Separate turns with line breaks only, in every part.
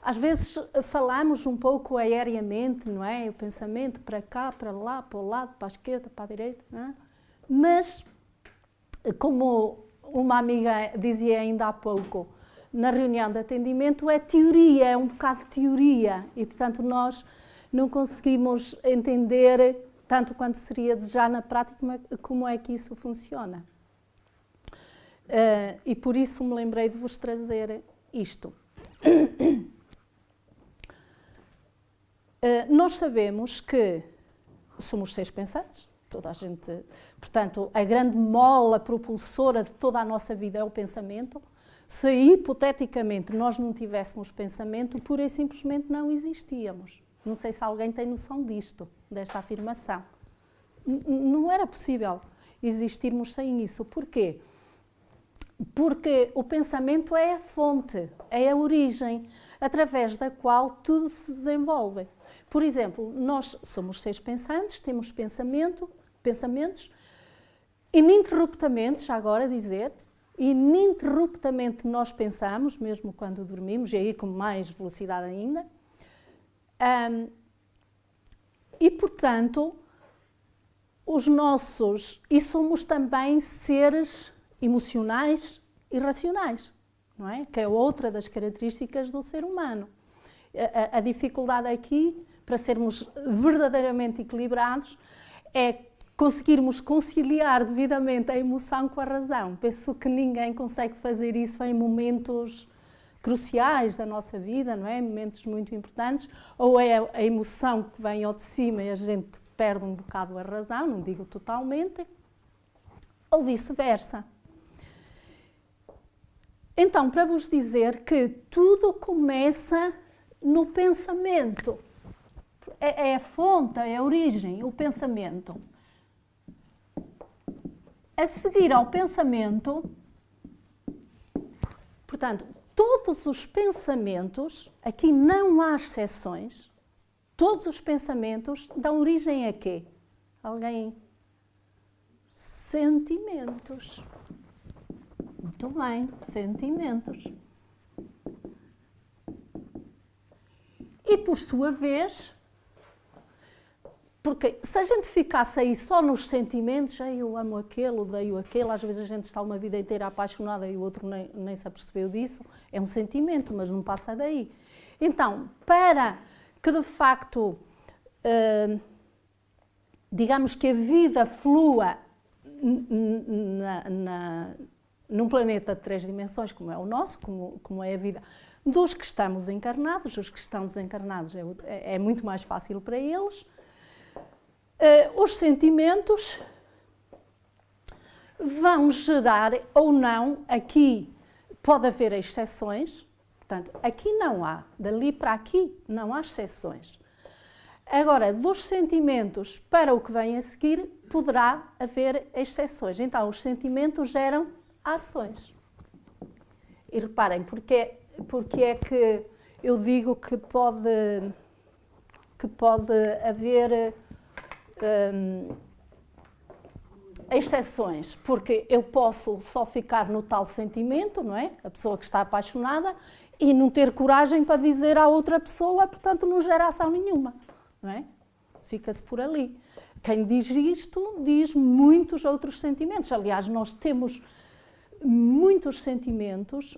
Às vezes falamos um pouco aéreamente, não é? O pensamento para cá, para lá, para o lado, para a esquerda, para a direita, não é? Mas, como uma amiga dizia ainda há pouco, na reunião de atendimento é teoria, é um bocado de teoria e, portanto, nós não conseguimos entender tanto quanto seria desejar na prática como é que isso funciona. E por isso me lembrei de vos trazer isto. Nós sabemos que somos seres pensantes, toda a gente, portanto, a grande mola propulsora de toda a nossa vida é o pensamento. Se hipoteticamente nós não tivéssemos pensamento, pura e simplesmente não existíamos. Não sei se alguém tem noção disto, desta afirmação. Não era possível existirmos sem isso. Porquê? Porque o pensamento é a fonte, é a origem, através da qual tudo se desenvolve. Por exemplo, nós somos seres pensantes, temos pensamentos, ininterruptamente, já agora dizer, ininterruptamente nós pensamos, mesmo quando dormimos, e aí com mais velocidade ainda. E, portanto, e somos também seres emocionais e racionais, não é? Que é outra das características do ser humano. A dificuldade aqui, para sermos verdadeiramente equilibrados, é conseguirmos conciliar devidamente a emoção com a razão. Penso que ninguém consegue fazer isso em momentos cruciais da nossa vida, não é? Momentos muito importantes, ou é a emoção que vem ao de cima e a gente perde um bocado a razão, não digo totalmente, ou vice-versa. Então, para vos dizer que tudo começa no pensamento. É a fonte, é a origem, o pensamento. A seguir ao pensamento, portanto, todos os pensamentos, aqui não há exceções, todos os pensamentos dão origem a quê? Alguém? Sentimentos. Muito bem, sentimentos. E por sua vez, porque se a gente ficasse aí só nos sentimentos, eu amo aquele, odeio aquele, às vezes a gente está uma vida inteira apaixonada e o outro nem se apercebeu disso, é um sentimento, mas não passa daí. Então, para que de facto, digamos que a vida flua num planeta de 3 dimensões, como é o nosso, como é a vida dos que estamos encarnados, os que estão desencarnados é muito mais fácil para eles. Os sentimentos vão gerar ou não, aqui pode haver exceções, portanto, aqui não há, dali para aqui não há exceções. Agora, dos sentimentos para o que vem a seguir, poderá haver exceções. Então, os sentimentos geram ações. E reparem, porque é que eu digo que pode haver exceções, porque eu posso só ficar no tal sentimento, não é? A pessoa que está apaixonada e não ter coragem para dizer à outra pessoa, portanto não gera ação nenhuma, não é? Fica-se por ali. Quem diz isto diz muitos outros sentimentos. Aliás, nós temos muitos sentimentos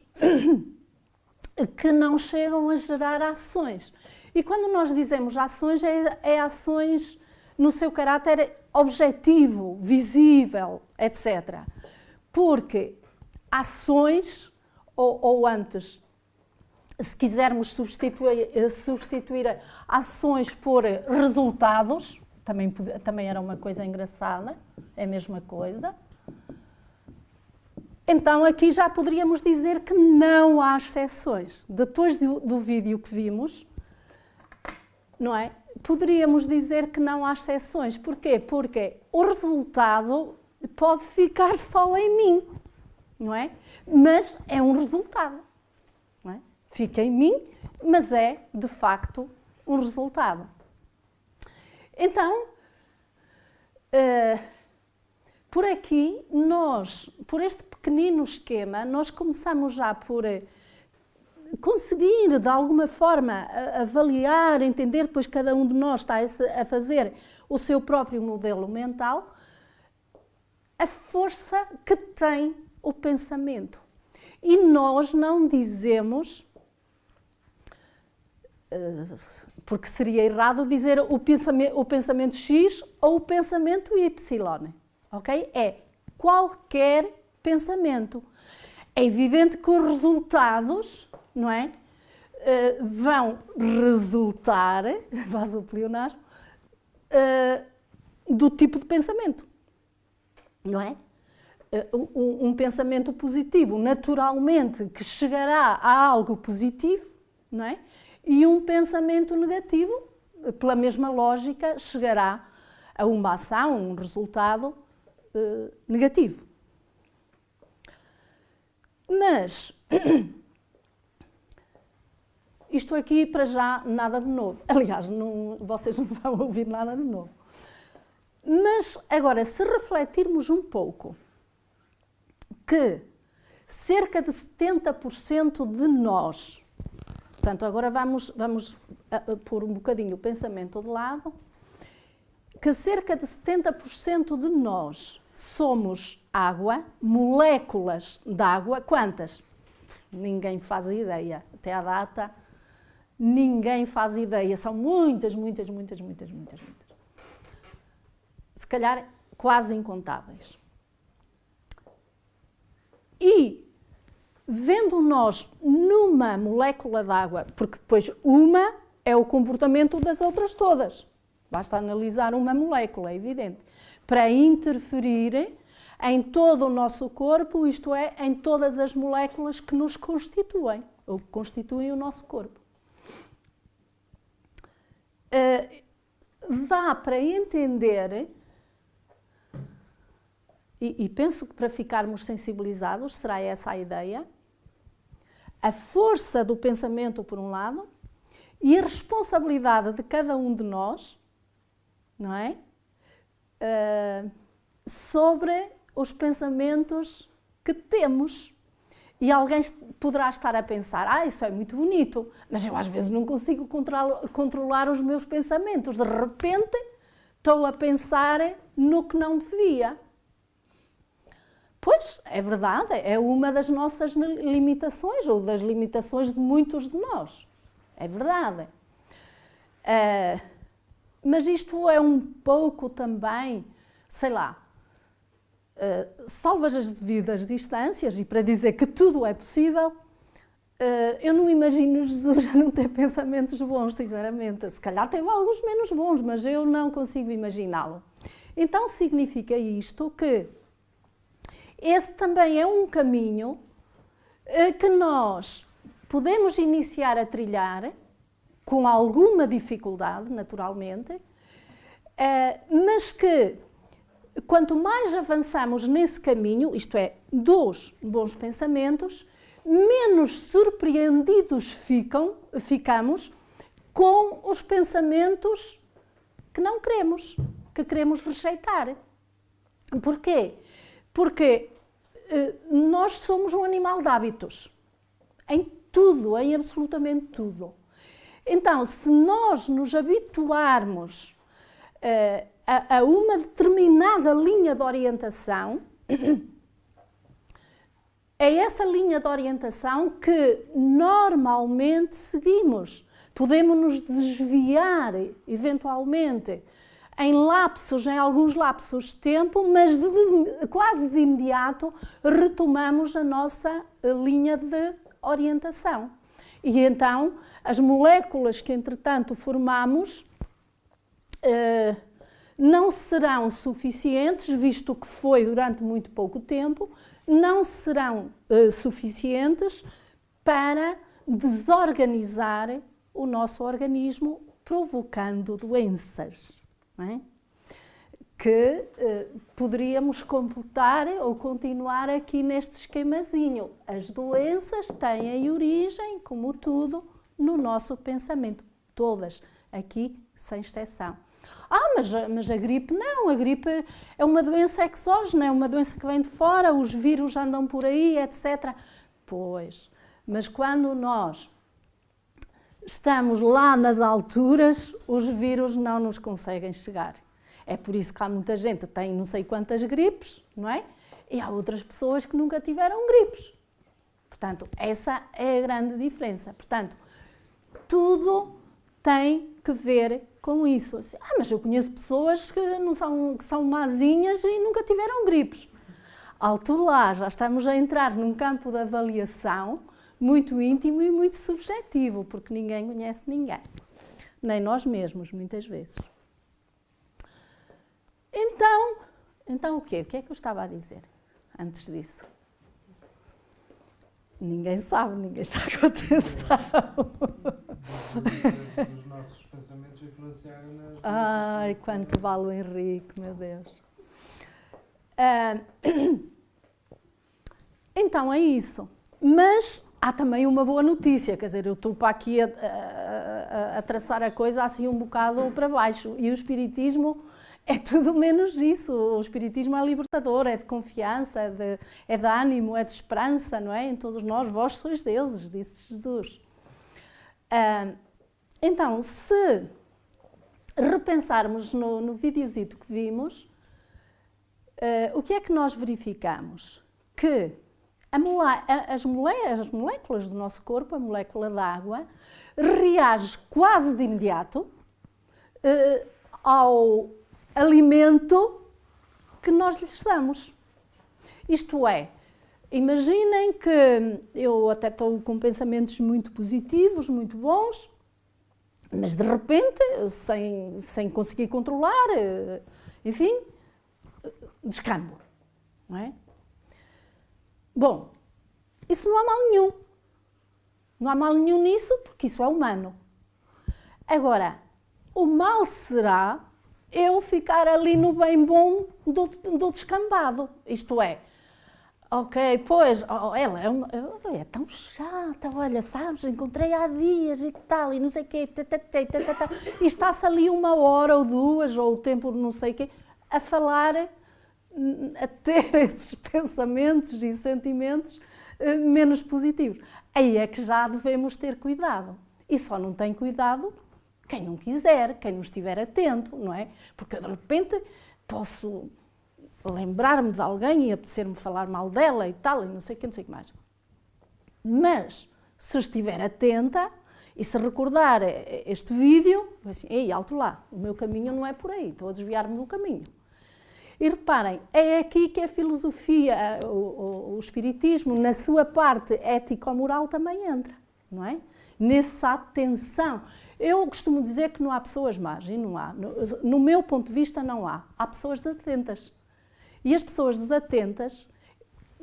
que não chegam a gerar ações. E quando nós dizemos ações, é ações no seu caráter objetivo, visível, etc. Porque ações, ou antes, se quisermos substituir ações por resultados, também era uma coisa engraçada, é a mesma coisa. Então aqui já poderíamos dizer que não há exceções. Depois do vídeo que vimos, não é? Poderíamos dizer que não há exceções. Porquê? Porque o resultado pode ficar só em mim, não é? Mas é um resultado, não é? fica em mim, mas é, de facto, um resultado. Então, por aqui, por este pequenino esquema, nós começamos já por conseguir, de alguma forma, avaliar, entender, depois cada um de nós está a fazer o seu próprio modelo mental, a força que tem o pensamento. E nós não dizemos, porque seria errado dizer o pensamento X ou o pensamento Y, ok? É qualquer pensamento. É evidente que os resultados, não é? Vão resultar, faz o pleonasmo, do tipo de pensamento, não é? Um pensamento positivo, naturalmente, que chegará a algo positivo, não é? E um pensamento negativo, pela mesma lógica, chegará a uma ação, um resultado negativo. Mas isto aqui, para já, nada de novo. Aliás, vocês não vão ouvir nada de novo. Mas, agora, se refletirmos um pouco que cerca de 70% de nós, portanto, agora vamos pôr um bocadinho o pensamento de lado, que cerca de 70% de nós somos água, moléculas de água. Quantas? Ninguém faz ideia. Até à data, ninguém faz ideia. São muitas. Se calhar quase incontáveis. E, vendo nós numa molécula de água, porque depois uma é o comportamento das outras todas, basta analisar uma molécula, é evidente, para interferir em todo o nosso corpo, isto é, em todas as moléculas que nos constituem, ou que constituem o nosso corpo. Dá para entender, e penso que para ficarmos sensibilizados será essa a ideia, a força do pensamento por um lado e a responsabilidade de cada um de nós, não é? Sobre os pensamentos que temos. E alguém poderá estar a pensar, isso é muito bonito, mas eu às vezes não consigo controlar os meus pensamentos. De repente estou a pensar no que não devia. Pois, é verdade, é uma das nossas limitações, ou das limitações de muitos de nós. É verdade. Mas isto é um pouco também, sei lá, salvas as devidas distâncias, e para dizer que tudo é possível, eu não imagino Jesus a não ter pensamentos bons, sinceramente. Se calhar teve alguns menos bons, mas eu não consigo imaginá-lo. Então significa isto que esse também é um caminho que nós podemos iniciar a trilhar, com alguma dificuldade, naturalmente, mas que, quanto mais avançamos nesse caminho, isto é, dos bons pensamentos, menos surpreendidos ficamos com os pensamentos que não queremos, que queremos rejeitar. Porquê? Porque nós somos um animal de hábitos, em tudo, em absolutamente tudo. Então, se nós nos habituarmos a uma determinada linha de orientação, é essa linha de orientação que normalmente seguimos. Podemos nos desviar, eventualmente, em alguns lapsos de tempo, mas quase de imediato retomamos a nossa linha de orientação. E então, as moléculas que entretanto formamos não serão suficientes, visto que foi durante muito pouco tempo, não serão suficientes para desorganizar o nosso organismo, provocando doenças. Não é? que poderíamos computar ou continuar aqui neste esquemazinho. As doenças têm origem, como tudo, no nosso pensamento. Todas, aqui sem exceção. Mas a gripe não, a gripe é uma doença exógena, é uma doença que vem de fora, os vírus andam por aí, etc. Pois, mas quando nós estamos lá nas alturas, os vírus não nos conseguem chegar. É por isso que há muita gente que tem não sei quantas gripes, não é? E há outras pessoas que nunca tiveram gripes. Portanto, essa é a grande diferença. Portanto, tudo tem que ver com isso. Mas eu conheço pessoas que são mazinhas e nunca tiveram gripes. Alto lá, já estamos a entrar num campo de avaliação muito íntimo e muito subjetivo, porque ninguém conhece ninguém. Nem nós mesmos, muitas vezes. Então o quê? O que é que eu estava a dizer antes disso? Ninguém sabe, ninguém está com atenção.
Os nossos pensamentos influenciarem nas...
Ai, quanto vale o Henrique, meu Deus. Então é isso. Mas há também uma boa notícia, quer dizer, eu estou para aqui a traçar a coisa assim um bocado para baixo. E o Espiritismo é tudo menos isso. O Espiritismo é libertador, é de confiança, é de ânimo, é de esperança, não é? Em todos nós, vós sois deuses, disse Jesus. Então, se repensarmos no videozito que vimos, o que é que nós verificamos? Que as moléculas do nosso corpo, a molécula d'água, reage quase de imediato ao alimento que nós lhes damos. Isto é, imaginem que eu até estou com pensamentos muito positivos, muito bons, mas de repente, sem conseguir controlar, enfim, descambo, não é? Bom, isso não há mal nenhum. Não há mal nenhum nisso, porque isso é humano. Agora, o mal será eu ficar ali no bem bom do descambado. Isto é, ok, pois, ela é tão chata, olha, sabes, encontrei há dias e tal, e não sei o quê, e está-se ali 1 hora ou 2, ou o tempo não sei o quê, a falar, a ter esses pensamentos e sentimentos menos positivos. Aí é que já devemos ter cuidado. E só não tem cuidado quem não quiser, quem não estiver atento, não é? Porque de repente posso lembrar-me de alguém e apetecer-me falar mal dela e tal, e não sei o que, não sei o que mais. Mas, se estiver atenta e se recordar este vídeo, vai assim, ei, alto lá, o meu caminho não é por aí, estou a desviar-me do caminho. E reparem, é aqui que a filosofia, o espiritismo, na sua parte ético-moral também entra, não é? Nessa atenção. Eu costumo dizer que não há pessoas más, e não há. No meu ponto de vista, não há. Há pessoas desatentas. E as pessoas desatentas,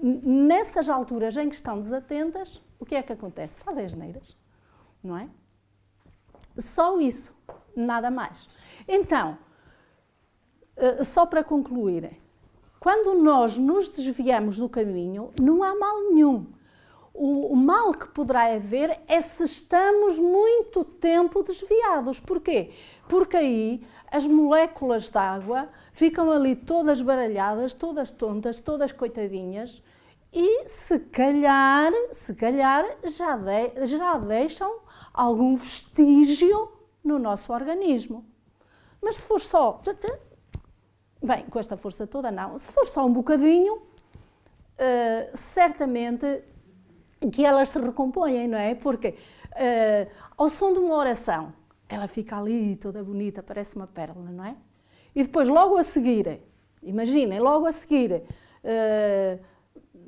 nessas alturas em que estão desatentas, o que é que acontece? Fazem asneiras, não é? Só isso, nada mais. Então, só para concluir, quando nós nos desviamos do caminho, não há mal nenhum. O mal que poderá haver é se estamos muito tempo desviados. Porquê? Porque aí as moléculas de água ficam ali todas baralhadas, todas tontas, todas coitadinhas e se calhar já deixam algum vestígio no nosso organismo. Mas se for só... Bem, com esta força toda não. Se for só um bocadinho, certamente que elas se recompõem, não é? Porque ao som de uma oração, ela fica ali toda bonita, parece uma pérola, não é? E depois, logo a seguir, imaginem, logo a seguir,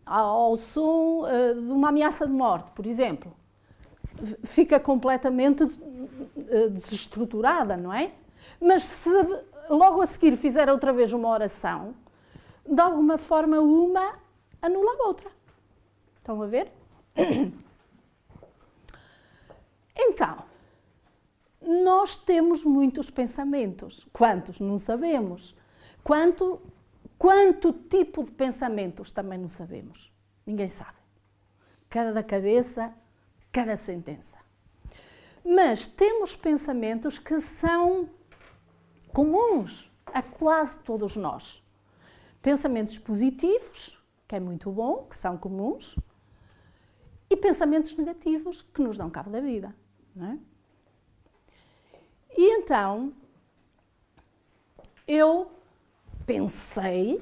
ao som de uma ameaça de morte, por exemplo, fica completamente desestruturada, não é? Mas se logo a seguir fizer outra vez uma oração, de alguma forma uma anula a outra. Estão a ver? Então, nós temos muitos pensamentos. Quantos? Não sabemos. Quanto tipo de pensamentos também não sabemos. Ninguém sabe. Cada cabeça, cada sentença. Mas temos pensamentos que são comuns a quase todos nós. Pensamentos positivos, que é muito bom, que são comuns, e pensamentos negativos que nos dão cabo da vida. Não é? E então, eu pensei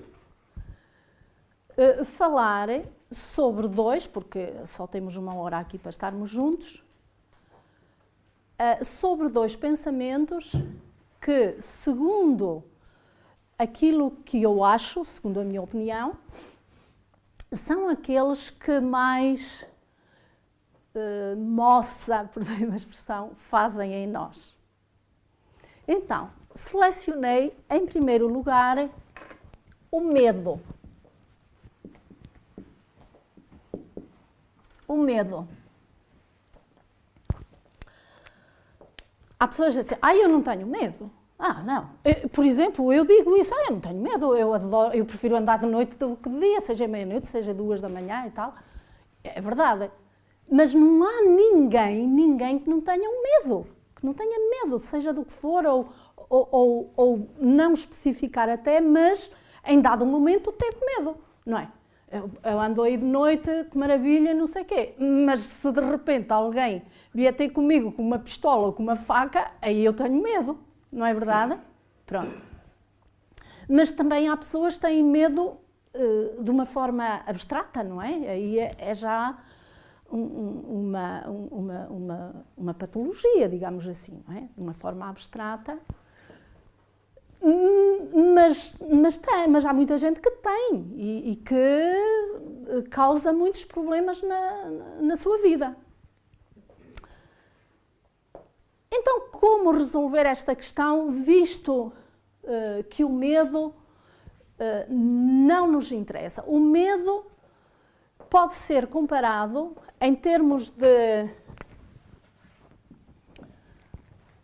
falar sobre dois, porque só temos 1 hora aqui para estarmos juntos, sobre 2 pensamentos que, segundo aquilo que eu acho, segundo a minha opinião, são aqueles que mais moça, perdoe a expressão, fazem em nós. Então, selecionei em primeiro lugar o medo. O medo. Há pessoas que dizem, eu não tenho medo. Não. Por exemplo, eu digo isso, eu não tenho medo, eu prefiro andar de noite do que de dia, seja meia-noite, seja 2 da manhã e tal. É verdade. Mas não há ninguém que não tenha um medo, que não tenha medo, seja do que for, ou não especificar até, mas em dado momento teve medo, não é? Eu ando aí de noite, que maravilha, não sei o quê, mas se de repente alguém vier ter comigo com uma pistola ou com uma faca, aí eu tenho medo, não é verdade? Pronto. Mas também há pessoas que têm medo de uma forma abstrata, não é? Aí é já uma patologia, digamos assim, não é? De uma forma abstrata. Mas há muita gente que tem e que causa muitos problemas na sua vida. Então, como resolver esta questão, visto que o medo não nos interessa? O medo pode ser comparado, em termos de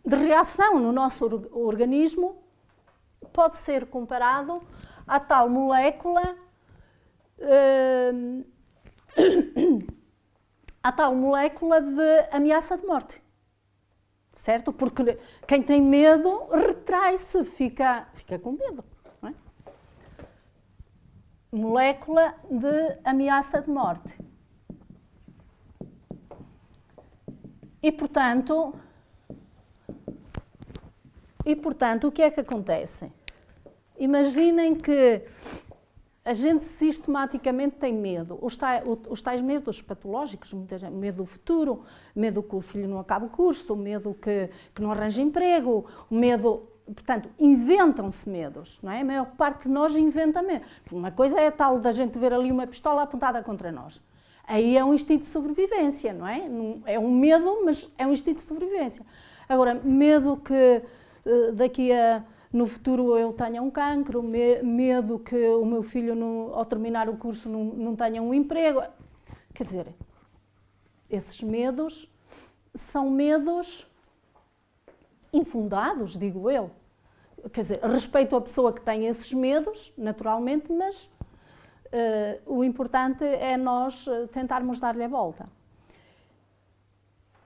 reação no nosso organismo, pode ser comparado à tal molécula de ameaça de morte, certo? Porque quem tem medo retrai-se, fica com medo, não é? Molécula de ameaça de morte. E, portanto, o que é que acontece? Imaginem que a gente sistematicamente tem medo, os tais medos patológicos, muita gente, medo do futuro, medo que o filho não acabe o curso, medo que não arranje emprego, medo, portanto, inventam-se medos, não é? A maior parte de nós inventa medo. Uma coisa é a tal da gente ver ali uma pistola apontada contra nós. Aí é um instinto de sobrevivência, não é? É um medo, mas é um instinto de sobrevivência. Agora, medo que no futuro eu tenha um cancro, medo que o meu filho, ao terminar o curso, não tenha um emprego. Quer dizer, esses medos são medos infundados, digo eu. Quer dizer, respeito a pessoa que tem esses medos, naturalmente, mas o importante é nós tentarmos dar-lhe a volta.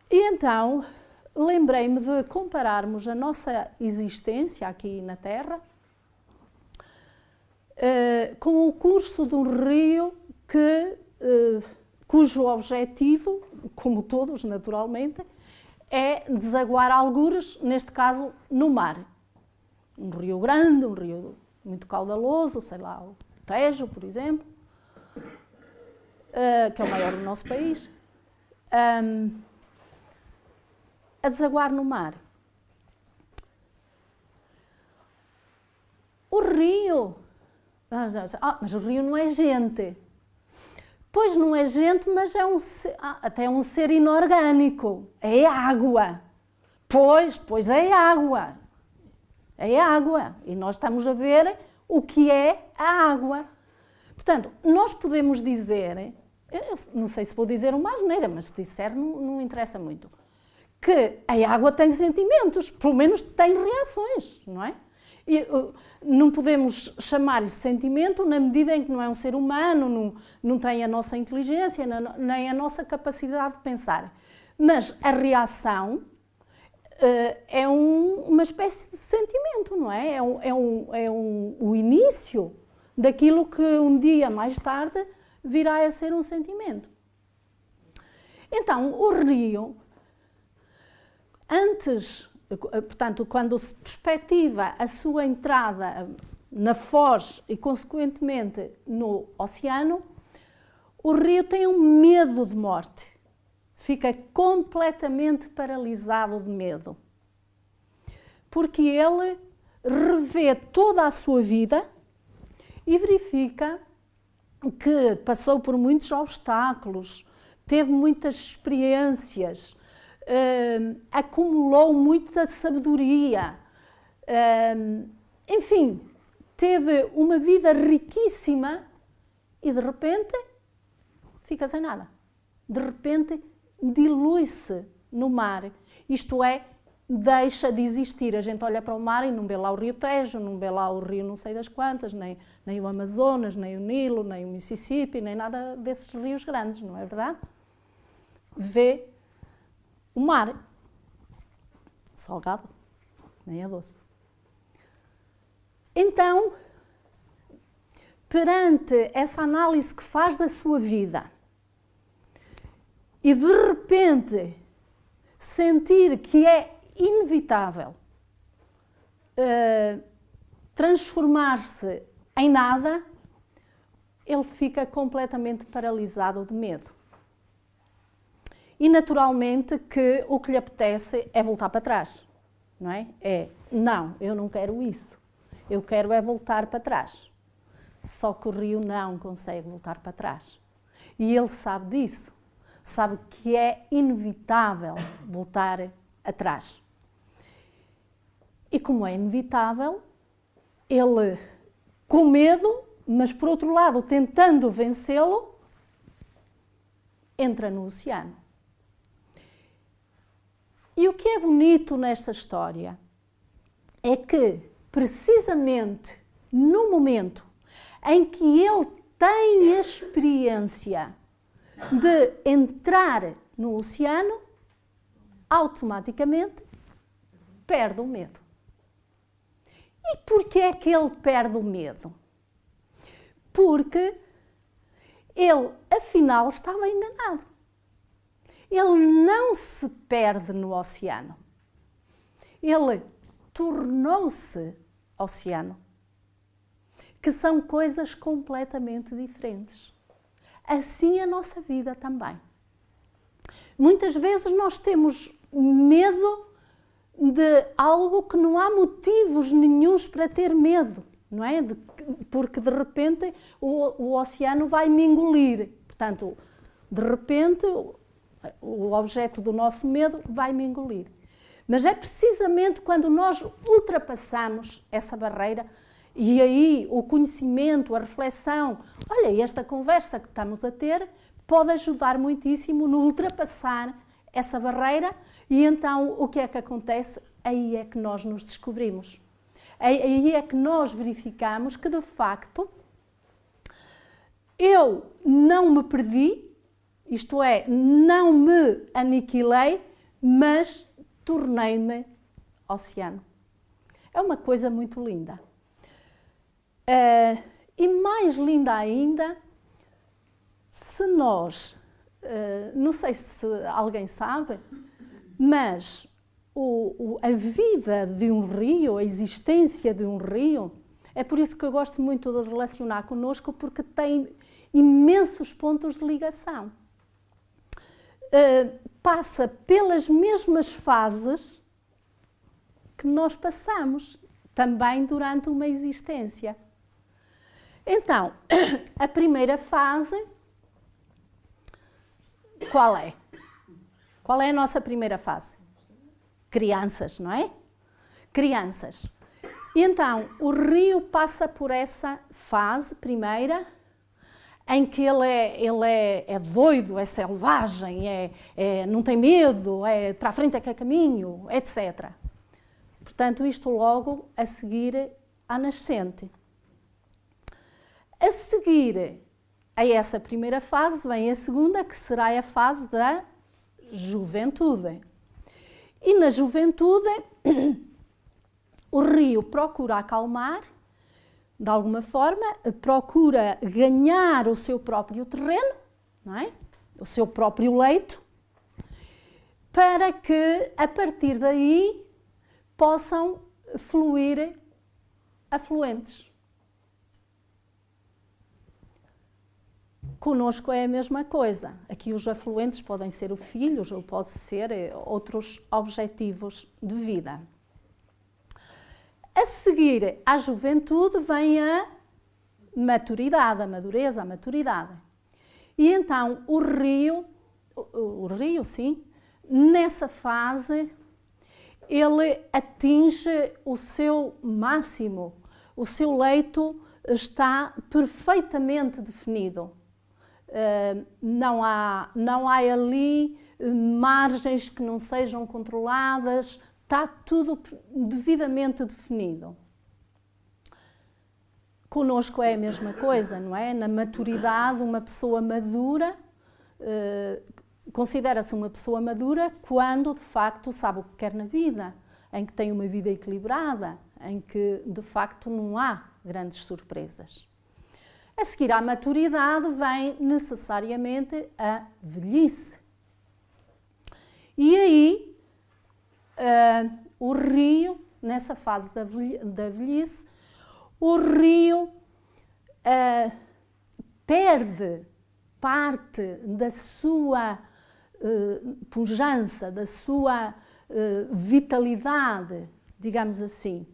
E então, lembrei-me de compararmos a nossa existência aqui na Terra com o curso de um rio cujo objetivo, como todos naturalmente, é desaguar algures, neste caso, no mar. Um rio grande, um rio muito caudaloso, sei lá, o Tejo, por exemplo, que é o maior do nosso país. A desaguar no mar. O rio... mas o rio não é gente. Pois não é gente, mas é até é um ser inorgânico. É água. Pois é água. É água. E nós estamos a ver o que é a água. Portanto, nós podemos dizer... Eu não sei se vou dizer uma asneira, mas se disser não interessa muito. Que a água tem sentimentos, pelo menos tem reações, não é? Não podemos chamar-lhe sentimento na medida em que não é um ser humano, não tem a nossa inteligência, nem a nossa capacidade de pensar. Mas a reação é uma espécie de sentimento, não é? O início daquilo que um dia mais tarde virá a ser um sentimento. Então, o rio, portanto, quando se perspectiva a sua entrada na foz e, consequentemente, no oceano, o rio tem um medo de morte. Fica completamente paralisado de medo. Porque ele revê toda a sua vida e verifica que passou por muitos obstáculos, teve muitas experiências, acumulou muita sabedoria, enfim, teve uma vida riquíssima e de repente fica sem nada. De repente dilui-se no mar, isto é, deixa de existir. A gente olha para o mar e não vê lá o Rio Tejo, não vê lá o rio não sei das quantas, nem o Amazonas, nem o Nilo, nem o Mississippi, nem nada desses rios grandes, não é verdade? Vê o mar, salgado, nem é doce. Então, perante essa análise que faz da sua vida e de repente sentir que é inevitável transformar-se em nada, ele fica completamente paralisado de medo. E naturalmente que o que lhe apetece é voltar para trás, não é? Não, eu não quero isso, eu quero é voltar para trás. Só que o rio não consegue voltar para trás. E ele sabe disso, sabe que é inevitável voltar atrás. E como é inevitável, ele, com medo, mas por outro lado tentando vencê-lo, entra no oceano. E o que é bonito nesta história é que, precisamente no momento em que ele tem a experiência de entrar no oceano, automaticamente perde o medo. E porquê é que ele perde o medo? Porque ele, afinal, estava enganado. Ele não se perde no oceano. Ele tornou-se oceano. Que são coisas completamente diferentes. Assim a nossa vida também. Muitas vezes nós temos medo de algo que não há motivos nenhuns para ter medo, não é? Porque de repente o oceano vai me engolir. Portanto, de repente o objeto do nosso medo vai me engolir. Mas é precisamente quando nós ultrapassamos essa barreira e aí o conhecimento, a reflexão, olha, esta conversa que estamos a ter pode ajudar muitíssimo no ultrapassar essa barreira e então o que é que acontece? Aí é que nós nos descobrimos. Aí é que nós verificamos que de facto eu não me perdi, isto é, não me aniquilei, mas tornei-me oceano. É uma coisa muito linda. E mais linda ainda, se nós, não sei se alguém sabe, mas a vida de um rio, a existência de um rio, é por isso que eu gosto muito de relacionar connosco, porque tem imensos pontos de ligação. Passa pelas mesmas fases que nós passamos, também durante uma existência. Então, a primeira fase, qual é? Qual é a nossa primeira fase? Crianças, não é? Crianças. E então, o rio passa por essa fase primeira, em que ele é doido, é selvagem, não tem medo, para a frente é que é caminho, etc. Portanto, isto logo a seguir à nascente. A seguir a essa primeira fase vem a segunda, que será a fase da juventude. E na juventude, o rio procura acalmar, de alguma forma, procura ganhar o seu próprio terreno, não é? O seu próprio leito, para que, a partir daí, possam fluir afluentes. Conosco é a mesma coisa. Aqui os afluentes podem ser os filhos ou pode ser outros objetivos de vida. A seguir à juventude vem a maturidade, a madureza, a maturidade. E então o rio, sim, nessa fase, ele atinge o seu máximo. O seu leito está perfeitamente definido. Não há ali margens que não sejam controladas, está tudo devidamente definido. Conosco é a mesma coisa, não é? Na maturidade, uma pessoa madura, considera-se uma pessoa madura quando de facto sabe o que quer na vida, em que tem uma vida equilibrada, em que de facto não há grandes surpresas. A seguir à maturidade vem necessariamente a velhice. E aí, o rio, nessa fase da velhice, o rio perde parte da sua pujança, da sua vitalidade, digamos assim.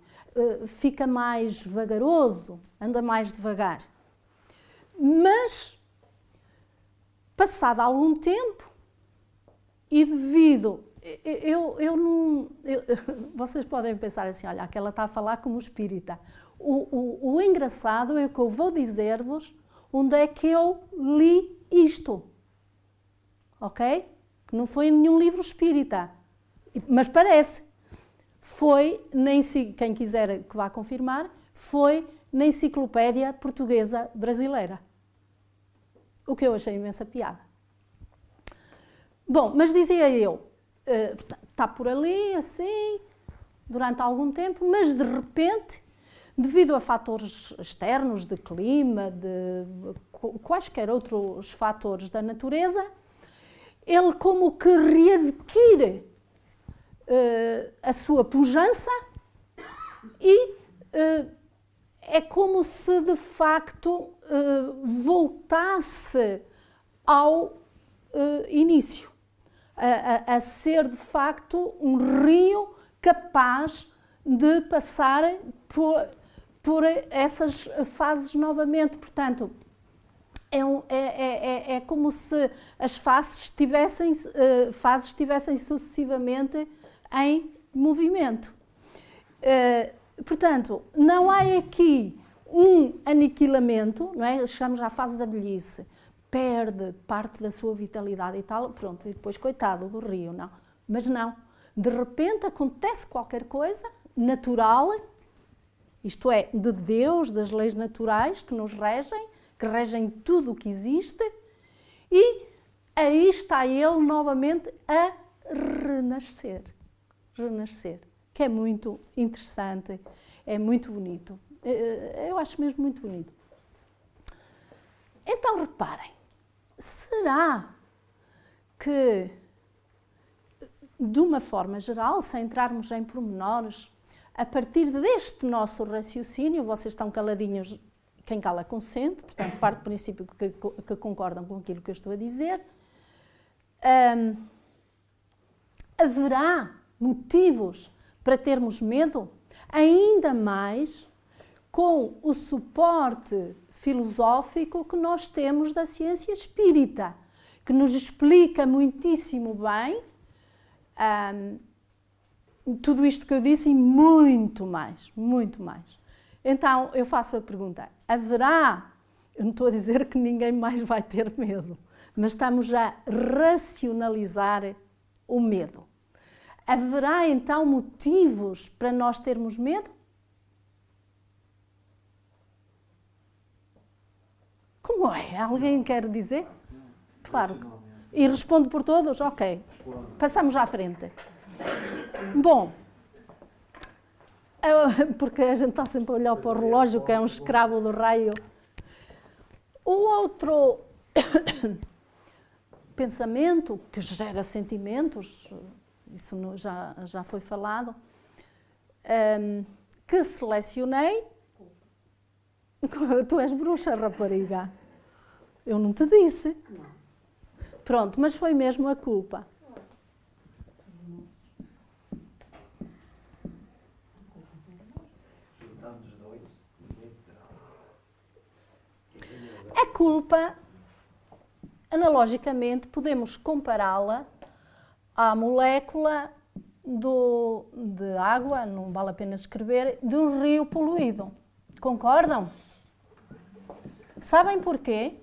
Fica mais vagaroso, anda mais devagar. Mas, passado algum tempo, e devido... vocês podem pensar assim, olha, aquela está a falar como espírita. O engraçado é que eu vou dizer-vos onde é que eu li isto. Ok? Que não foi em nenhum livro espírita. Mas parece. Foi, quem quiser que vá confirmar, foi na Enciclopédia Portuguesa Brasileira. O que eu achei imensa piada. Bom, mas dizia eu, está por ali, assim, durante algum tempo, mas de repente, devido a fatores externos, de clima, de quaisquer outros fatores da natureza, ele como que readquire a sua pujança e é como se de facto voltasse ao início, a ser de facto um rio capaz de passar por essas fases novamente. Portanto, é como se as fases estivessem sucessivamente em movimento. Portanto, não há aqui um aniquilamento, não é? Chegamos à fase da velhice, perde parte da sua vitalidade e tal, pronto, e depois coitado do rio, não. Mas não, de repente acontece qualquer coisa natural, isto é, de Deus, das leis naturais que nos regem, que regem tudo o que existe, e aí está ele novamente a renascer, que é muito interessante, é muito bonito. Eu acho mesmo muito bonito. Então, reparem, será que, de uma forma geral, sem entrarmos em pormenores, a partir deste nosso raciocínio, vocês estão caladinhos, quem cala consente, portanto, parte do princípio que concordam com aquilo que eu estou a dizer, haverá motivos para termos medo, ainda mais com o suporte filosófico que nós temos da ciência espírita, que nos explica muitíssimo bem tudo isto que eu disse e muito mais, muito mais. Então, eu faço a pergunta, haverá, eu não estou a dizer que ninguém mais vai ter medo, mas estamos a racionalizar o medo. Haverá então motivos para nós termos medo? Como é? Alguém quer dizer? Claro. E respondo por todos? Ok. Passamos à frente. Bom, porque a gente está sempre a olhar para o relógio, que é um escravo do raio. O outro pensamento que gera sentimentos, isso já foi falado, que selecionei. Tu és bruxa, rapariga. Eu não te disse. Pronto, mas foi mesmo a culpa. A culpa, analogicamente, podemos compará-la à molécula de água, não vale a pena escrever, de um rio poluído. Concordam? Sabem porquê?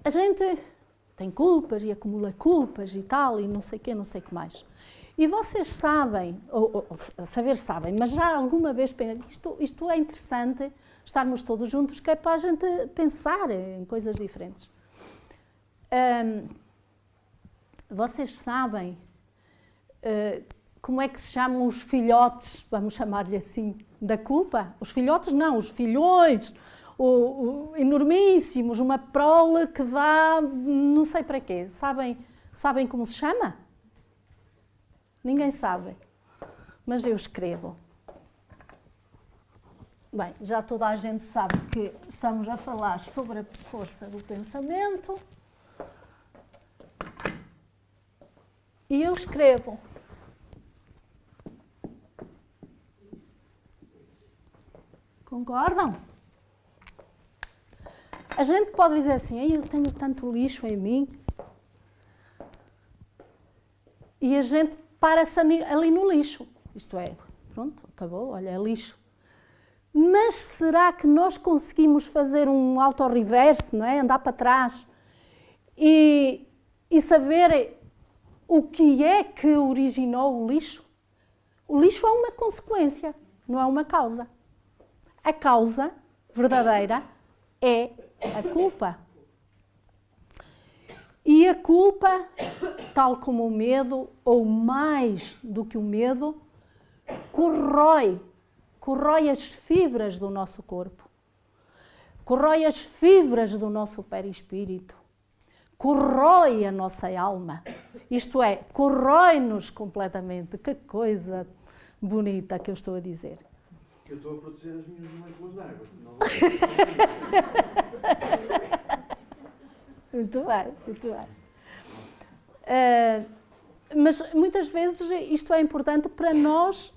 A gente tem culpas e acumula culpas e tal, e não sei o quê, não sei o que mais. E vocês sabem, ou saber sabem, mas já alguma vez pensam, isto é interessante, estarmos todos juntos, que é para a gente pensar em coisas diferentes. Vocês sabem como é que se chamam os filhotes, vamos chamar-lhe assim, da culpa? Os filhotes não, os filhões, enormíssimos, uma prole que dá não sei para quê. Sabem como se chama? Ninguém sabe, mas eu escrevo. Bem, já toda a gente sabe que estamos a falar sobre a força do pensamento. E eu escrevo. Concordam? A gente pode dizer assim, eu tenho tanto lixo em mim. E a gente para-se ali no lixo. Isto é, pronto, acabou, olha, é lixo. Mas será que nós conseguimos fazer um auto-reverse, não é? Andar para trás e saber o que é que originou o lixo? O lixo é uma consequência, não é uma causa. A causa verdadeira é a culpa. E a culpa, tal como o medo, ou mais do que o medo, corrói as fibras do nosso corpo, corrói as fibras do nosso perispírito, corrói a nossa alma, isto é, corrói-nos completamente. Que coisa bonita que eu estou a dizer.
Eu estou a proteger as minhas moléculas de água, senão
Muito bem, muito bem. Mas muitas vezes isto é importante para nós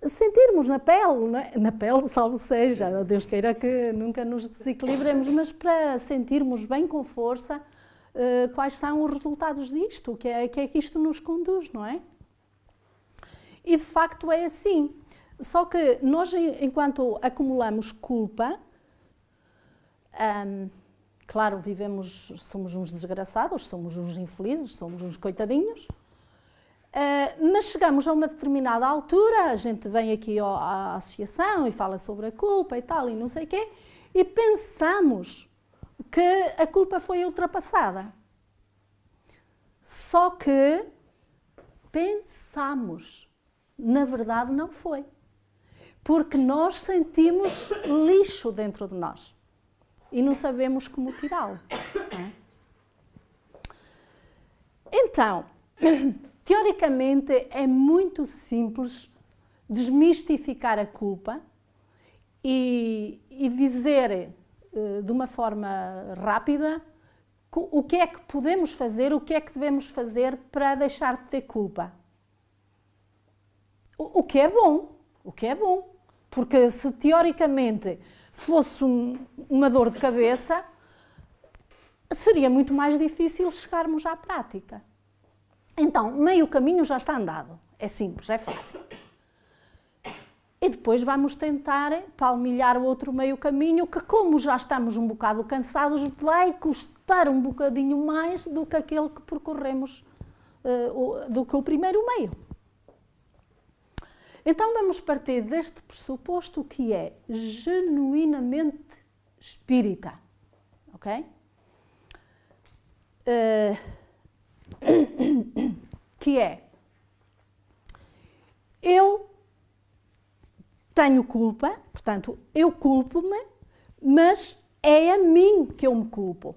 sentirmos na pele, não é? Na pele, salvo seja, Deus queira que nunca nos desequilibremos, mas para sentirmos bem com força quais são os resultados disto, que é que isto nos conduz, não é? E de facto é assim. Só que nós, enquanto acumulamos culpa, claro, somos uns desgraçados, somos uns infelizes, somos uns coitadinhos, mas chegamos a uma determinada altura, a gente vem aqui à associação e fala sobre a culpa e tal, e não sei o quê, e pensamos que a culpa foi ultrapassada. Só que pensamos, na verdade não foi, porque nós sentimos lixo dentro de nós. E não sabemos como tirá-lo. Então, teoricamente é muito simples desmistificar a culpa e dizer de uma forma rápida o que é que podemos fazer, o que é que devemos fazer para deixar de ter culpa. O que é bom, porque se teoricamente fosse uma dor de cabeça, seria muito mais difícil chegarmos à prática. Então, meio caminho já está andado. É simples, é fácil. E depois vamos tentar palmilhar o outro meio caminho, que como já estamos um bocado cansados, vai custar um bocadinho mais do que aquele que percorremos, do que o primeiro meio. Então vamos partir deste pressuposto que é genuinamente espírita, ok? Que é, eu tenho culpa, portanto, eu culpo-me, mas é a mim que eu me culpo,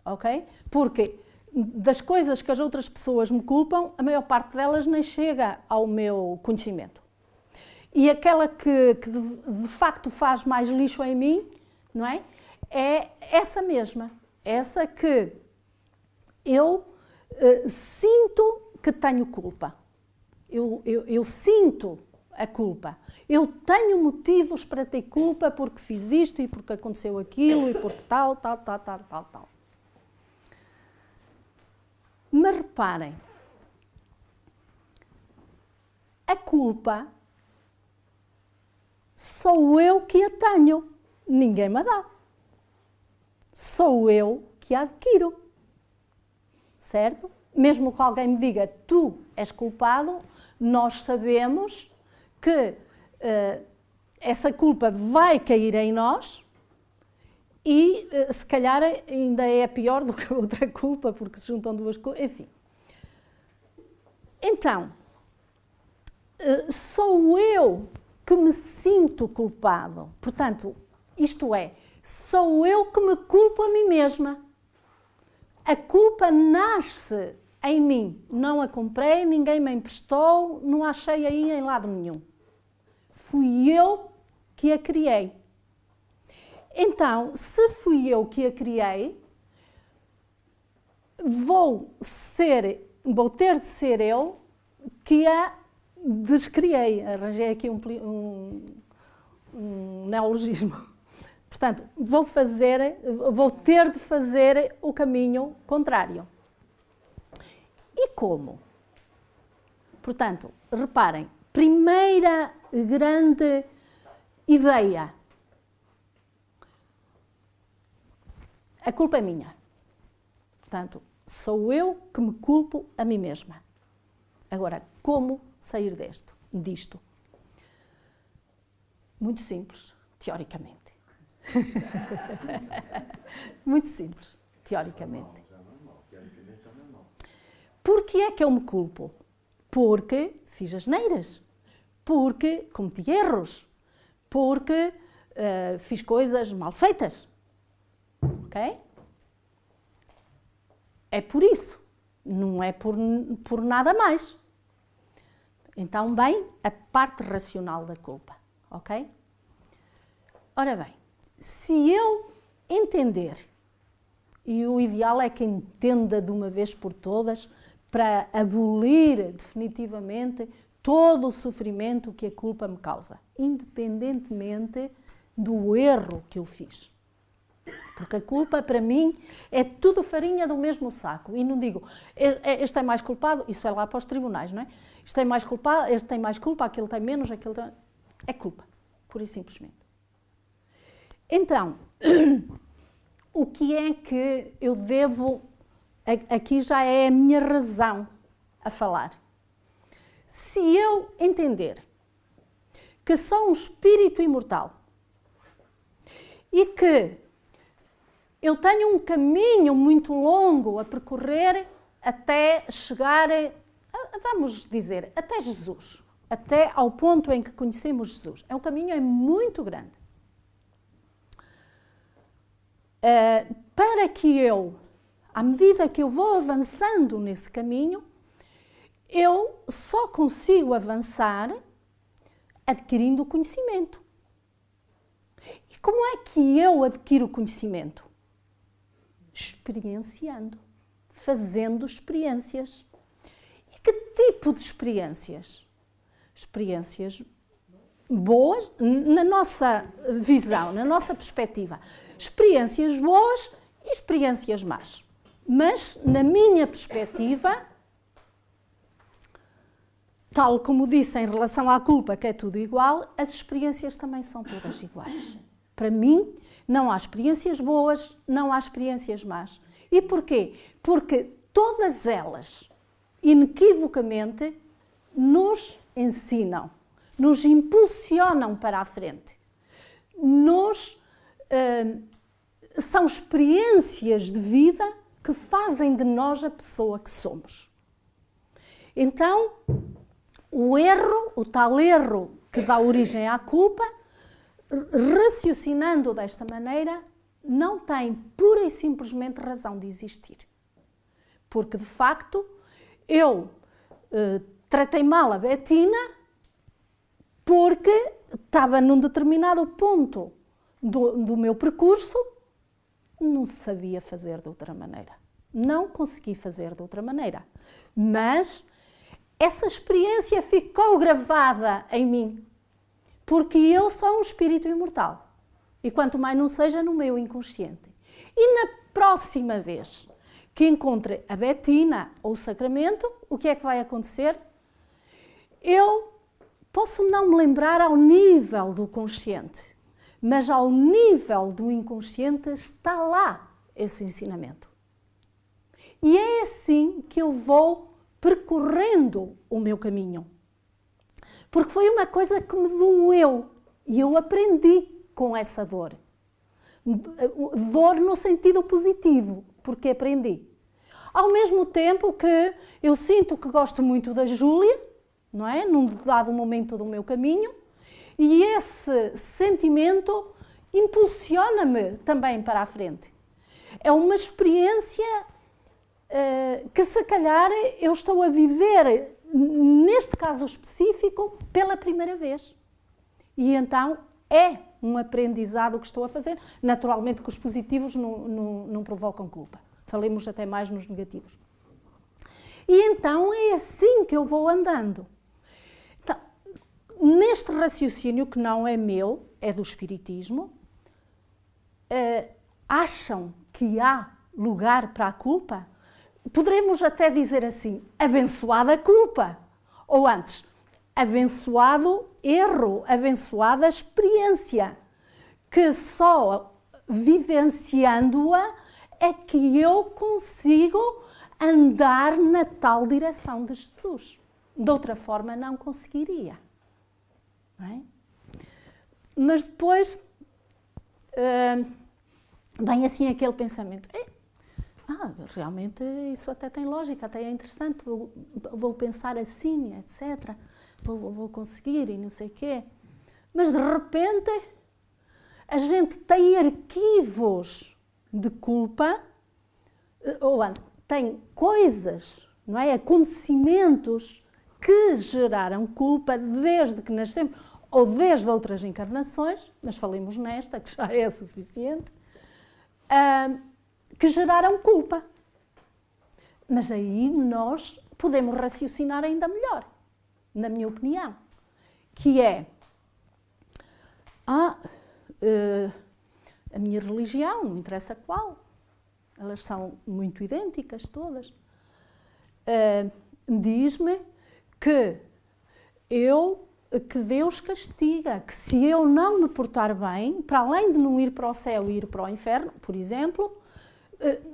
ok? Porque das coisas que as outras pessoas me culpam, a maior parte delas nem chega ao meu conhecimento. E aquela que de facto faz mais lixo em mim, não é? É essa mesma, essa que eu sinto que tenho culpa. Eu sinto a culpa. Eu tenho motivos para ter culpa porque fiz isto e porque aconteceu aquilo e porque tal. Mas reparem, a culpa sou eu que a tenho, ninguém me dá. Sou eu que a adquiro, certo? Mesmo que alguém me diga, tu és culpado, nós sabemos que essa culpa vai cair em nós e se calhar ainda é pior do que a outra culpa, porque se juntam duas coisas, enfim. Então, sou eu que me sinto culpado. Portanto, isto é, sou eu que me culpo a mim mesma. A culpa nasce em mim. Não a comprei, ninguém me emprestou, não a achei aí em lado nenhum. Fui eu que a criei. Então, se fui eu que a criei, vou ter de ser eu que a descriei. Arranjei aqui um neologismo. Portanto, vou ter de fazer o caminho contrário. E como? Portanto, reparem, primeira grande ideia. A culpa é minha. Portanto, sou eu que me culpo a mim mesma. Agora, como sair disto? Muito simples, teoricamente. Muito simples, teoricamente. Porquê é que eu me culpo? Porque fiz asneiras, porque cometi erros, porque fiz coisas mal feitas. Ok? É por isso, não é por nada mais. Então, bem, a parte racional da culpa, ok? Ora bem, se eu entender, e o ideal é que entenda de uma vez por todas, para abolir definitivamente todo o sofrimento que a culpa me causa, independentemente do erro que eu fiz. Porque a culpa, para mim, é tudo farinha do mesmo saco. E não digo, este é mais culpado, isso é lá para os tribunais, não é? Este é mais culpado, este tem mais culpa, aquele tem menos, aquele tem... É culpa, pura e simplesmente. Então, o que é que eu devo... Aqui já é a minha razão a falar. Se eu entender que sou um espírito imortal e que eu tenho um caminho muito longo a percorrer até chegar, vamos dizer, até Jesus, até ao ponto em que conhecemos Jesus. O caminho é muito grande. Para que eu, à medida que eu vou avançando nesse caminho, eu só consigo avançar adquirindo conhecimento. E como é que eu adquiro conhecimento? Experienciando, fazendo experiências. E que tipo de experiências? Experiências boas, na nossa visão, na nossa perspectiva. Experiências boas e experiências más. Mas, na minha perspectiva, tal como disse em relação à culpa, que é tudo igual, as experiências também são todas iguais. Para mim, não há experiências boas, não há experiências más. E porquê? Porque todas elas, inequivocamente, nos ensinam. nos impulsionam para a frente. São experiências de vida que fazem de nós a pessoa que somos. Então, o tal erro que dá origem à culpa, raciocinando desta maneira, não tem pura e simplesmente razão de existir. Porque, de facto, eu tratei mal a Betina porque estava num determinado ponto do meu percurso, não sabia fazer de outra maneira. Não consegui fazer de outra maneira. Mas essa experiência ficou gravada em mim, porque eu sou um espírito imortal. E quanto mais não seja no meu inconsciente. E na próxima vez que encontre a Betina ou o Sacramento, o que é que vai acontecer? Eu posso não me lembrar ao nível do consciente, mas ao nível do inconsciente está lá esse ensinamento. E é assim que eu vou percorrendo o meu caminho. Porque foi uma coisa que me doeu e eu aprendi com essa dor. Dor no sentido positivo, porque aprendi. Ao mesmo tempo que eu sinto que gosto muito da Júlia, não é? Num dado momento do meu caminho, e esse sentimento impulsiona-me também para a frente. É uma experiência que, se calhar, eu estou a viver, neste caso específico, pela primeira vez. E então é um aprendizado que estou a fazer. Naturalmente que os positivos não provocam culpa. Falemos até mais nos negativos. E então é assim que eu vou andando. Então, neste raciocínio, que não é meu, é do Espiritismo, acham que há lugar para a culpa? Poderemos até dizer assim, abençoada culpa. Ou antes, abençoado erro, abençoada experiência, que só vivenciando-a é que eu consigo andar na tal direção de Jesus. De outra forma, não conseguiria. Não é? Mas depois vem assim aquele pensamento, realmente isso até tem lógica, até é interessante, vou pensar assim, etc. Vou conseguir e não sei o quê. Mas de repente a gente tem arquivos de culpa, ou tem coisas, não é? Acontecimentos que geraram culpa desde que nascemos, ou desde outras encarnações, mas falemos nesta, que já é suficiente, que geraram culpa. Mas aí nós podemos raciocinar ainda melhor, na minha opinião, que é a minha religião, não interessa qual, elas são muito idênticas todas, diz-me que Deus castiga, que se eu não me portar bem, para além de não ir para o céu e ir para o inferno, por exemplo,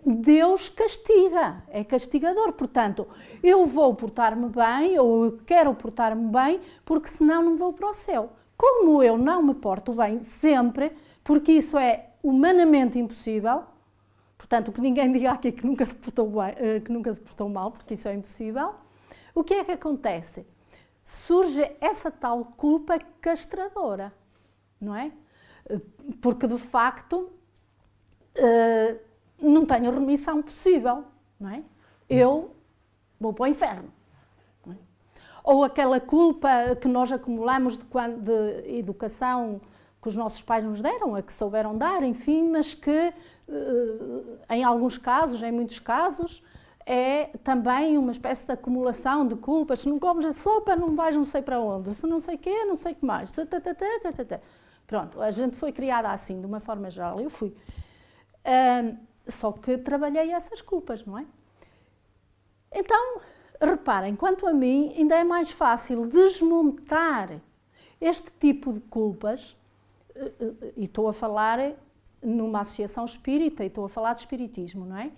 Deus castiga, é castigador. Portanto, eu vou portar-me bem, ou eu quero portar-me bem, porque senão não vou para o céu. Como eu não me porto bem sempre, porque isso é humanamente impossível, portanto, que ninguém diga aqui que nunca se portou bem, que nunca se portou mal, porque isso é impossível, o que é que acontece? Surge essa tal culpa castradora, não é? Porque, de facto, não tenho remissão possível, não é? Eu vou para o inferno. Não é? Ou aquela culpa que nós acumulamos de educação que os nossos pais nos deram, a que souberam dar, enfim, mas que, em alguns casos, em muitos casos, é também uma espécie de acumulação de culpas. Se não comes a sopa, não vais não sei para onde. Se não sei o quê, não sei o que mais. Pronto, a gente foi criada assim, de uma forma geral. Eu fui. Só que trabalhei essas culpas, não é? Então, reparem, quanto a mim, ainda é mais fácil desmontar este tipo de culpas, e estou a falar numa associação espírita, e estou a falar de espiritismo, não é?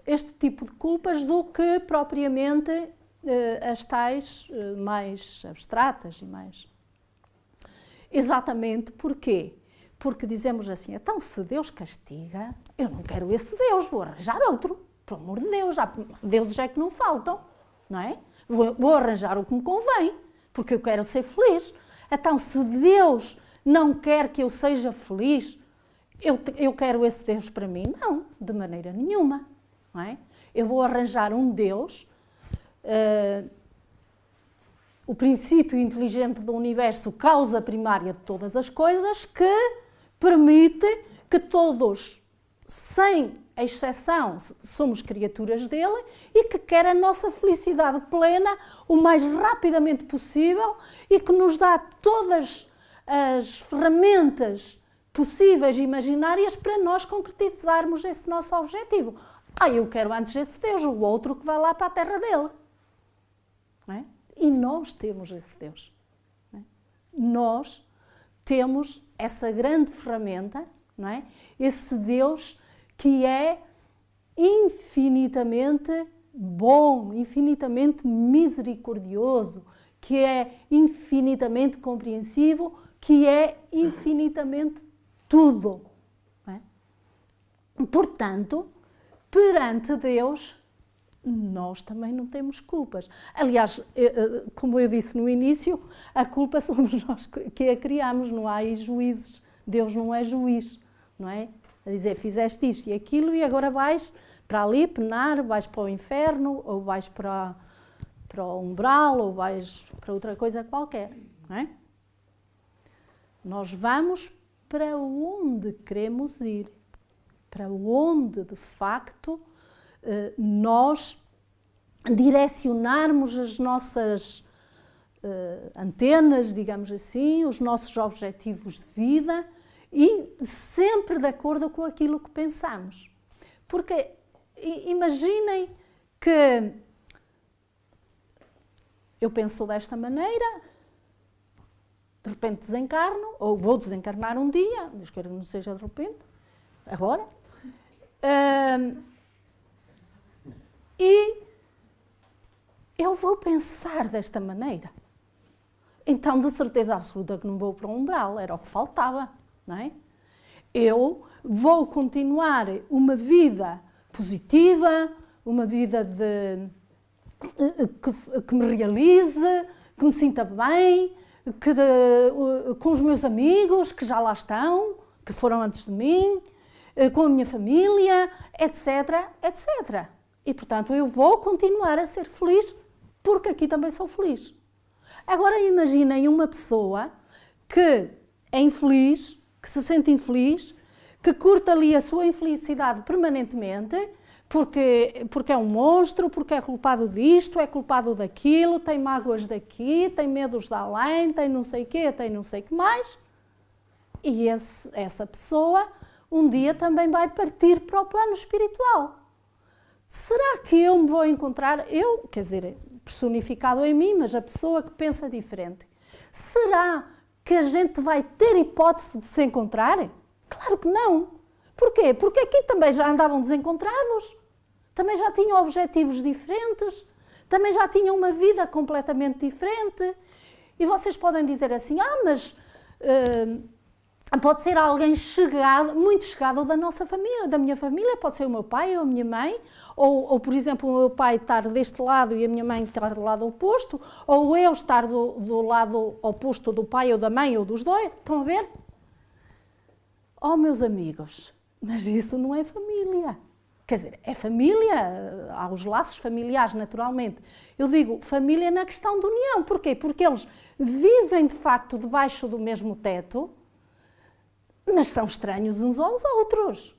Este tipo de culpas do que propriamente as tais mais abstratas e mais Exatamente, porquê? Porque dizemos assim, então se Deus castiga, eu não quero esse Deus, vou arranjar outro. Pelo amor de Deus, há deuses é que não faltam, não é? Vou arranjar o que me convém, porque eu quero ser feliz. Então se Deus não quer que eu seja feliz, eu quero esse Deus para mim? Não, de maneira nenhuma, não é? Eu vou arranjar um Deus, o princípio inteligente do universo, causa primária de todas as coisas, que permite que todos, sem exceção, somos criaturas dele e que quer a nossa felicidade plena o mais rapidamente possível e que nos dá todas as ferramentas possíveis e imaginárias para nós concretizarmos esse nosso objetivo. Eu quero antes esse Deus, o outro que vai lá para a terra dele. Não é? E nós temos esse Deus. Não é? Nós temos essa grande ferramenta, não é? Esse Deus que é infinitamente bom, infinitamente misericordioso, que é infinitamente compreensivo, que é infinitamente tudo. Não é? Portanto, perante Deus, nós também não temos culpas. Aliás, como eu disse no início, a culpa somos nós que a criamos, não há aí juízes. Deus não é juiz, não é? A dizer, fizeste isto e aquilo e agora vais para ali penar, vais para o inferno, ou vais para o umbral, ou vais para outra coisa qualquer, não é? Nós vamos para onde queremos ir, para onde, de facto, nós direcionarmos as nossas antenas, digamos assim, os nossos objetivos de vida e sempre de acordo com aquilo que pensamos. Porque imaginem que eu penso desta maneira, de repente desencarno, ou vou desencarnar um dia, Deus queira que não seja de repente, agora, e eu vou pensar desta maneira. Então, de certeza absoluta que não vou para o umbral, era o que faltava, não é? Eu vou continuar uma vida positiva, uma vida que me realize, que me sinta bem, com os meus amigos que já lá estão, que foram antes de mim, com a minha família, etc, etc. E, portanto, eu vou continuar a ser feliz, porque aqui também sou feliz. Agora imaginem uma pessoa que é infeliz, que se sente infeliz, que curta ali a sua infelicidade permanentemente, porque é um monstro, porque é culpado disto, é culpado daquilo, tem mágoas daqui, tem medos de além, tem não sei o quê, tem não sei o que mais. E essa pessoa um dia também vai partir para o plano espiritual. Será que eu me vou encontrar, quer dizer, personificado em mim, mas a pessoa que pensa diferente, será que a gente vai ter hipótese de se encontrar? Claro que não. Porquê? Porque aqui também já andavam desencontrados, também já tinham objetivos diferentes, também já tinham uma vida completamente diferente. E vocês podem dizer assim, mas pode ser alguém chegado, muito chegado da nossa família, da minha família, pode ser o meu pai ou a minha mãe, ou por exemplo, o meu pai estar deste lado e a minha mãe estar do lado oposto, ou eu estar do lado oposto do pai ou da mãe ou dos dois. Estão a ver? Meus amigos, mas isso não é família. Quer dizer, é família, há os laços familiares, naturalmente. Eu digo família na questão de união. Porquê? Porque eles vivem, de facto, debaixo do mesmo teto, mas são estranhos uns aos outros.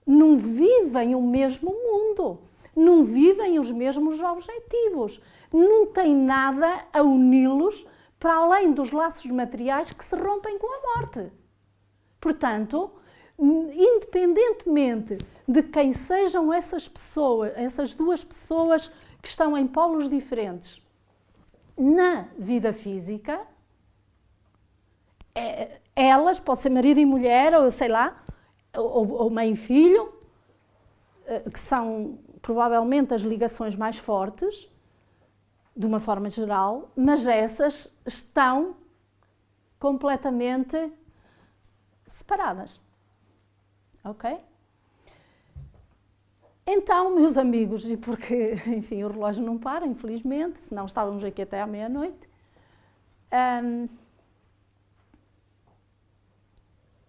Não vivem o mesmo mundo, não vivem os mesmos objetivos, não tem nada a uni-los para além dos laços materiais que se rompem com a morte. Portanto, independentemente de quem sejam essas pessoas, essas duas pessoas que estão em polos diferentes na vida física, elas, pode ser marido e mulher, ou sei lá, ou mãe e filho, que são provavelmente as ligações mais fortes, de uma forma geral, mas essas estão completamente separadas. Ok? Então, meus amigos, e porque, enfim, o relógio não para, infelizmente, senão estávamos aqui até à meia-noite,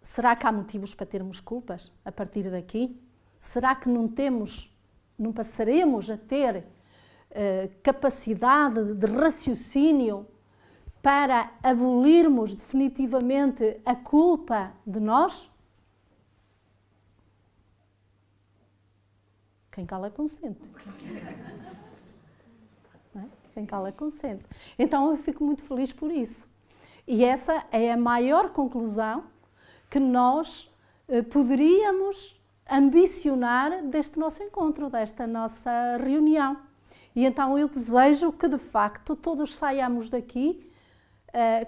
será que há motivos para termos culpas a partir daqui? Será que não passaremos a ter capacidade de raciocínio para abolirmos definitivamente a culpa de nós? Quem cala consente. Não é? Quem cala consente. Então eu fico muito feliz por isso. E essa é a maior conclusão que nós poderíamos ambicionar deste nosso encontro, desta nossa reunião. E então eu desejo que, de facto, todos saiamos daqui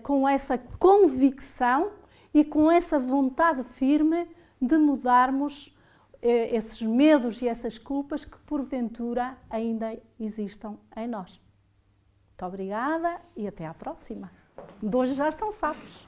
com essa convicção e com essa vontade firme de mudarmos esses medos e essas culpas que, porventura, ainda existam em nós. Muito obrigada e até à próxima. De hoje já estão safos.